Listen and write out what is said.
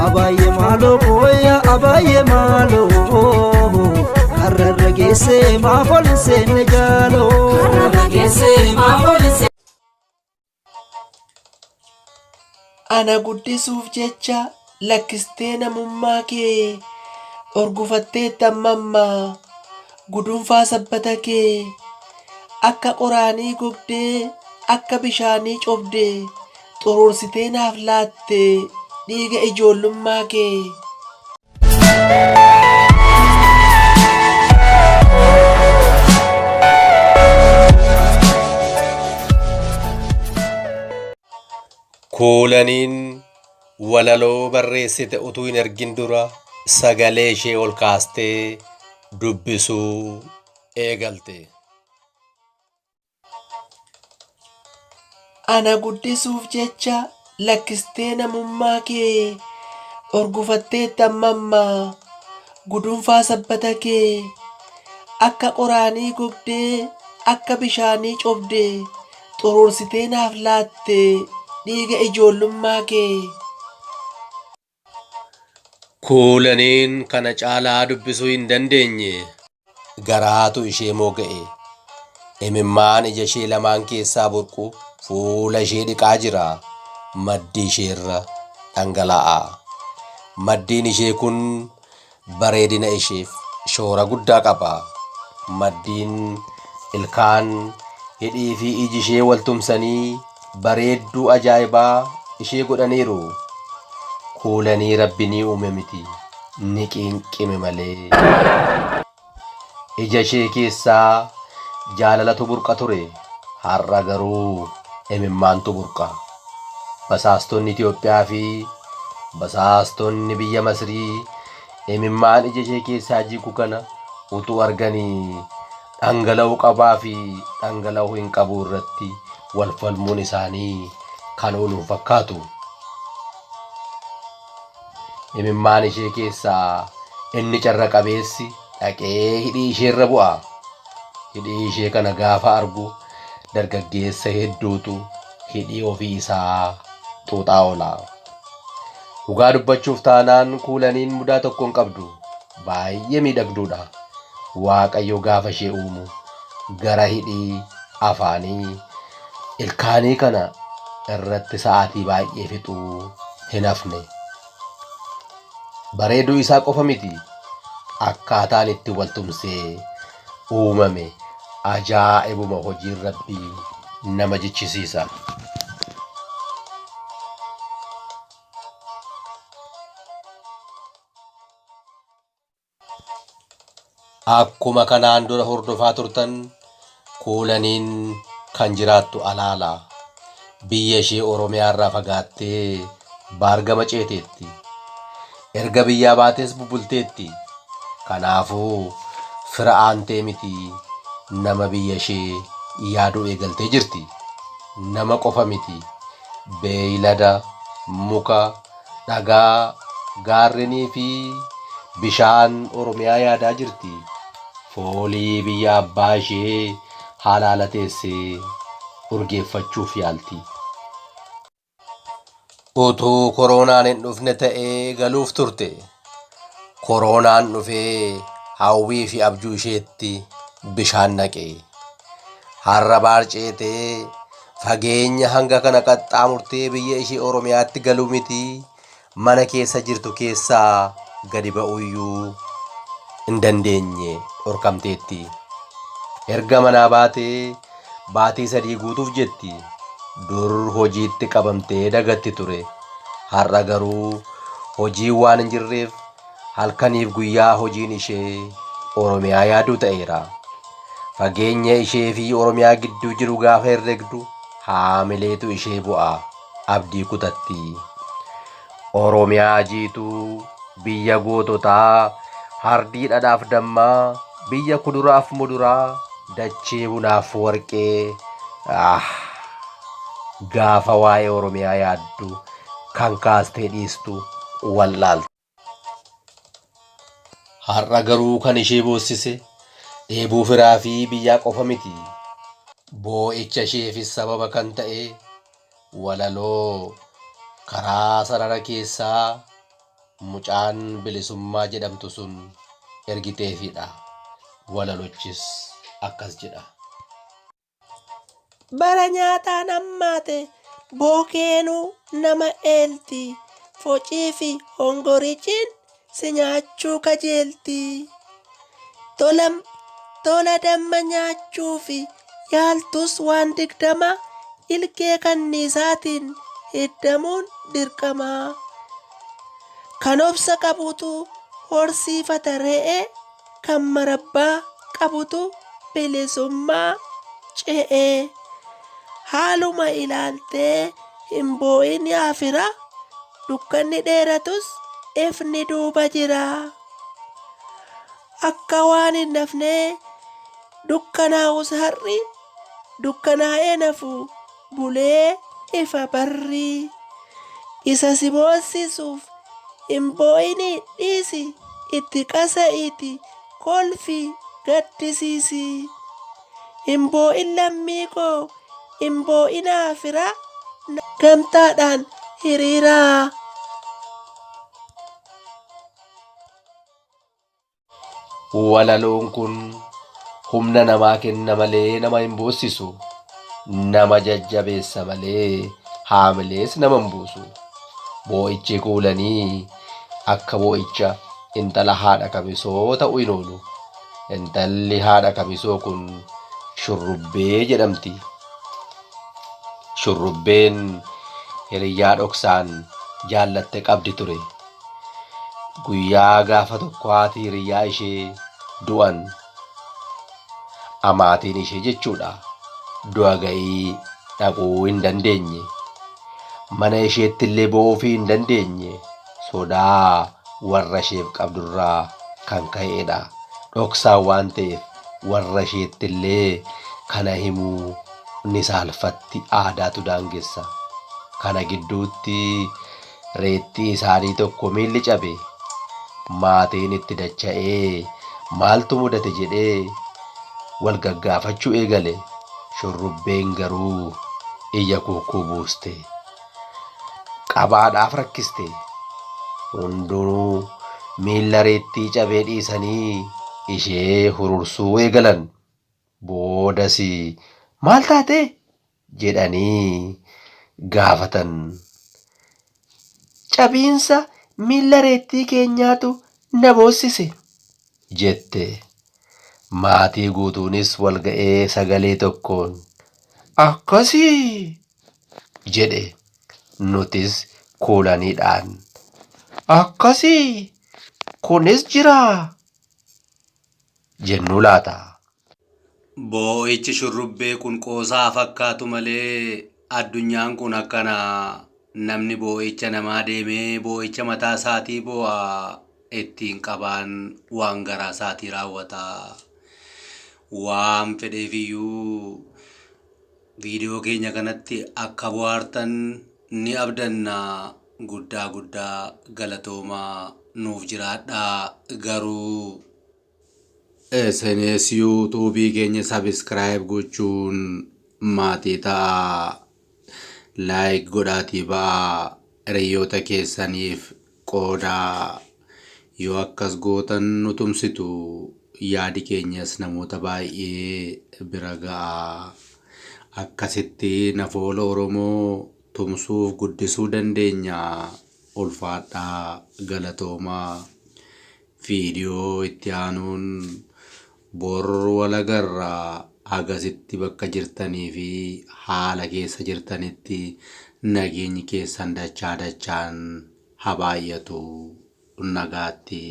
Abaye malo koya abaye malo Karragese mafol senegalo Karragese mafol sen Ana guddisuuf jecha lakkistee namummaa kee orgufattee tammammaa gudunfaa sabbata kee akka qoraanii gogdee akka bishaanii cobdee xuruursitee naaf laatte dhiiga ijoollummaa kee. Kuulaniin walaloo barreessite utuu hin ergin dura sagalee ishee ol kaastee dubbisuu eegalte. Ana guddisuuf jecha lakkistee namummaa kee orgufattee tammammaa gudunfaa sabbata kee akka qoraanii gogdee akka bishaanii cobdee xuruursitee naaf laatte dhiiga ijoollummaa kee. Kuulaniin kana caalaa dubbisuu hin dandeenye garaatu ishee moga'e. Imimmaan ija ishee lamaan keessaa burqu fuula ishee dhiqaa jira. Maddi isheerra dhangala'aa. Maddiin ishee kun bareedina isheef shoora guddaa qaba. Maddiin ilkaan hidhii fi iji ishee waltumsanii bareedduu ajaa'ibaa ishee godhaniiru. Kuulanii Rabbi ni uume miti ni qinqime malee. Ija ishee keessaa jaalalatu burqa ture. Har'a garuu imimmaantu burqa. Basaastonni Itoophiyaa fi basaastonni biyya Masrii imimmaan ija ishee keessaa jigu kana utuu arganii dhangala'uu qabaa fi dhangala'uu hin qabu irratti wal falmuun isaanii kan oolu fakkaatu. Imimmaan ishee keessaa inni carra qabeessi dhaqee hidhii isheerra bu'a. Hidhii ishee kana gaafa argu dargaggeessa hedduutu hidhii ofii isaa xuuxaa oola. Dhugaa dubbachuuf taanaan kuulaniin mudaa tokko hin qabdu. Baay'ee miidhagduudha. Waaqayyo gaafa ishee uumu gara hidhii afaanii ilkaanii kana irratti sa'aatii baay'ee fixuu hin hafne. Bareeduu isaa qofa miti akkaataan itti waltumsee uumame ajaa'ibuma hojiin Rabbii nama jichisiisa. Akkuma kanaan dura hordofaa turtan kuulaniin kan jiraattu alaala. Biyya ishee Oromiyaa irraa fagaattee baargama ceeteetti. Erga biyyaa baates bubbulteetti. Kanaafuu fira aantee miti nama biyya ishee yaaduu eegaltee jirti. Nama qofa miti beeylada, muka, dhagaa, gaarrenii fi bishaan Oromiyaa yaadaa jirti. Foolii biyya abbaa ishee halaala teessee urgeeffachuuf yaalti. Utuu koronaan hin dhufne ta'ee galuuf turte. Koronaan dhufee hawwii fi abjuu isheetti bishaan naqee. Har'a baarceetee fageenya hanga kana qaxxaamurtee biyya ishee Oromiyaatti galuu miti mana keessa jirtu keessaa gadi ba'uyyuu hin dandeenye dhorkamteetti. Erga manaa baatee baatii 3 guutuuf jetti. Dur hojiitti qabamtee dagatti ture. Har'a garuu hojii waan hin jirreef halkaniif guyyaa hojiin ishee Oromiyaa yaaduu ta'eera. Fageenya ishee fi Oromiyaa gidduu jiru gaafa herregdu haamileetu ishee bu'a abdii kutatti. Oromiyaa jiituu biyya goototaa hardii dhadhaaf dammaa biyya kuduraaf muduraa dachee bunaaf warqee. Gaafa waa'ee Oromiyaa yaaddu kan kaastee dhiistu wallaalti. Har'a garuu kan ishee boossise dheebuu firaa fi biyyaa qofa miti. Boo'icha isheefis sababa kan ta'e walaloo karaa sarara keessaa mucaan bilisummaa jedhamtu sun ergiteefidha. Walalochis akkas jedha. Bara nyaataan hammaate bookeenuu nama eelti. Focii fi hongorichiin si nyaachuu kajeelti. Tola damma nyaachuu fi yaaltus waan 20 ilkee kanniisaatiin hiddamuun dirqama. Kan obsa qabutu horsiifata re'ee, kan marabbaa qabutu bilisummaa ce'ee. Haaluma ilaaltee hin boo'in yaa fira, dukkanni dheeratus ifni duuba jira. Akka waan hin nafnee dukkanaa'us har'i, dukkanaa'ee nafu bulee ifa barri. Isa si boossisuuf hin boo'inii dhiisi, itti qasa'iiti kolfi gaddisiisi. Hin boo'in lammii koo, hin boo'inaa fira, gamtaadhaan hiriiraa. Walaloon kun humna namaa kenna malee nama hin boossisu. Nama jajjabeessa malee haamilees nama hin buusu. Boo'ichi kuulanii akka boo'icha intala haadha kamisoo ta'u hin oolu. Intalli haadha kamisoo kun shurrubbee jedhamti. Shurrubbeen hiriyyaa dhoksaan jaallatte qabdi ture. Guyyaa gaafa tokko haati hiriyyaa ishee du'an, amaatiin ishee jechuudha, du'a ga'ii dhaquu hin dandeenye. Mana isheetti illee ba'uufii hin dandeenye. Sodaa warra isheef qabdurraa kan ka'edha. Dhoksaan waan ta'eef warra isheetti illee kana himuu ni saalfatti. Aadaatu daangessa. Kana gidduutti reettii isaanii tokko miilli cabe. Maatiin itti dacha'ee maaltu mudate jedhee wal gaggaafachuu eegale. Shurrubbeen garuu iyya kukkuu buuste. Qabaadhaaf rakkiste. Hundinuu miilla reettii cabee dhiisanii ishee hurursuu eegalan. Boodas maal taate jedhanii gaafatan. Cabiinsa miilla reettii keenyaatu na boossise jette. Maatii guutuunis wal ga'ee sagalee tokkoon akkasii jedhe. Nutis kuulaniidhaan akkasii kunis jira jennu laata. Boo'ichi shurrubbee kun qoosaa fakkaatu malee addunyaan kun akkana. Namni boo'icha namaa deemee boo'icha mataa isaatii boo'a ittiin qabaan waan garaa isaatii raawwata. Waan fedheefiyyuu viidiyoo keenya kanatti akka bohaartan ni abdanna. Guddaa galatoomaa nuuf jiraadhaa. Garuu isinis yuutuubii keenya sabiskiraayib gochuun maatii ta'a. Laayik godhaatii ba'aa. Hiriyoota keessaniif qoodaa. Yoo akkas gootan nu tumsitu. Yaadi keenyas namoota baay'ee bira ga'a. Akkasitti nafoola Oromoo tumsuuf guddisuu dandeenya. Ulfaadhaa. Galatoomaa. Viidiyoo itti aanuun bor wal agarraa. Agasitti bakka jirtanii fi haala keessa jirtanitti nageenyi keessan dachaan haa baay'atu. Nagaatti.